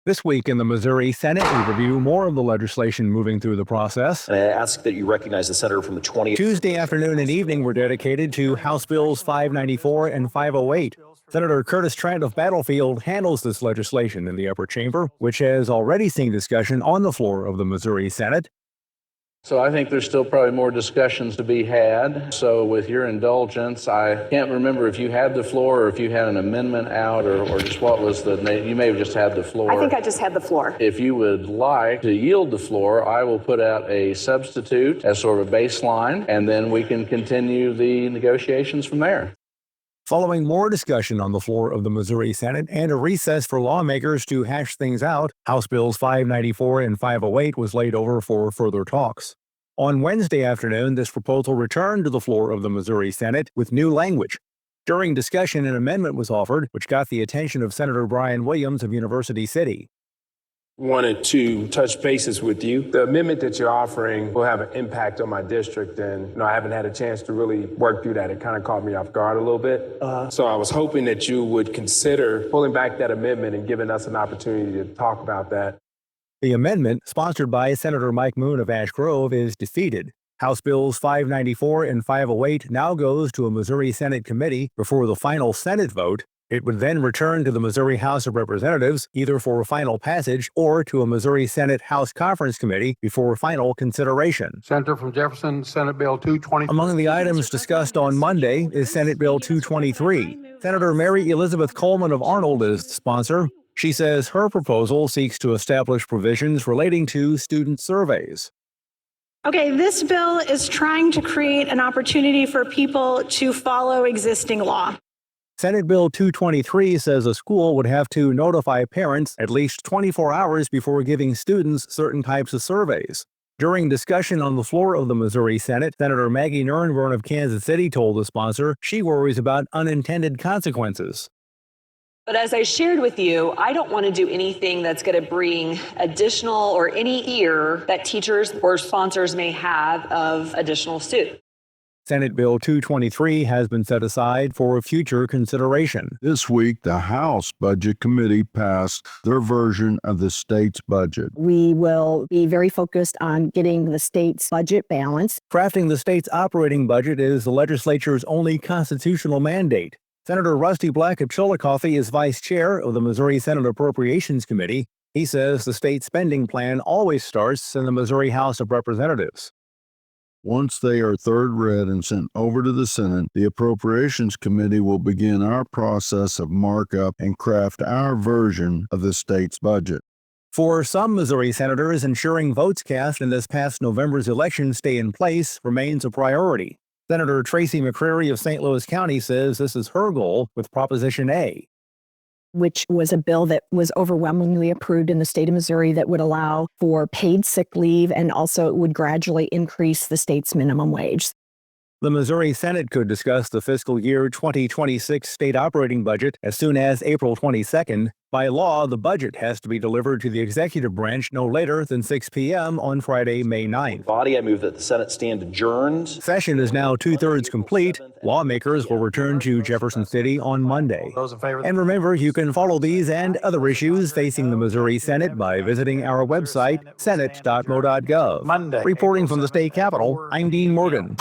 This week in the Missouri Senate, we review more of the legislation moving through the process. And I ask that you recognize the senator from the 20th. Tuesday afternoon and evening were dedicated to House Bills 594 and 508. Senator Curtis Trent of Battlefield handles this legislation in the upper chamber, which has already seen discussion on the floor of the Missouri Senate. So I think there's still probably more discussions to be had. So with your indulgence, I can't remember if you had the floor or if you had an amendment out or just what was the name. You may have just had the floor. I think I just had the floor. If you would like to yield the floor, I will put out a substitute as sort of a baseline, and then we can continue the negotiations from there. Following more discussion on the floor of the Missouri Senate and a recess for lawmakers to hash things out, House Bills 594 and 508 was laid over for further talks. On Wednesday afternoon, this proposal returned to the floor of the Missouri Senate with new language. During discussion, an amendment was offered, which got the attention of Senator Brian Williams of University City. Wanted to touch bases with you. The amendment that you're offering will have an impact on my district, and I haven't had a chance to really work through that. It kind of caught me off guard a little bit. So I was hoping that you would consider pulling back that amendment and giving us an opportunity to talk about that. The amendment, sponsored by Senator Mike Moon of Ash Grove, is defeated. House Bills 594 and 508 now goes to a Missouri Senate committee before the final Senate vote. It would then return to the Missouri House of Representatives either for final passage or to a Missouri Senate House Conference Committee before final consideration. Senator from Jefferson, Senate Bill 223. Among the items discussed on Monday is Senate Bill 223. Senator Mary Elizabeth Coleman of R-Arnold is the sponsor. She says her proposal seeks to establish provisions relating to student surveys. Okay, this bill is trying to create an opportunity for people to follow existing law. Senate Bill 223 says a school would have to notify parents at least 24 hours before giving students certain types of surveys. During discussion on the floor of the Missouri Senate, Senator Maggie Nurrenbern of Kansas City told the sponsor she worries about unintended consequences. But as I shared with you, I don't want to do anything that's going to bring additional or any fear that teachers or sponsors may have of additional students. Senate Bill 223 has been set aside for future consideration. This week, the House Budget Committee passed their version of the state's budget. We will be very focused on getting the state's budget balanced. Crafting the state's operating budget is the legislature's only constitutional mandate. Senator Rusty Black of Chillicothe is vice chair of the Missouri Senate Appropriations Committee. He says the state spending plan always starts in the Missouri House of Representatives. Once they are third read and sent over to the Senate, the Appropriations Committee will begin our process of markup and craft our version of the state's budget. For some Missouri senators, ensuring votes cast in this past November's election stay in place remains a priority. Senator Tracy McCreery of St. Louis County says this is her goal with Proposition A, which was a bill that was overwhelmingly approved in the state of Missouri that would allow for paid sick leave, and also it would gradually increase the state's minimum wage. The Missouri Senate could discuss the fiscal year 2026 state operating budget as soon as April 22nd. By law, the budget has to be delivered to the executive branch no later than 6 p.m. on Friday, May 9th. Body, I move that the Senate stand adjourned. Session is now two-thirds complete. Lawmakers will return to Jefferson City on Monday. Those in favor? And remember, you can follow these and other issues facing the Missouri Senate by visiting our website, senate.mo.gov. Monday. Reporting from the state capitol, I'm Dean Morgan.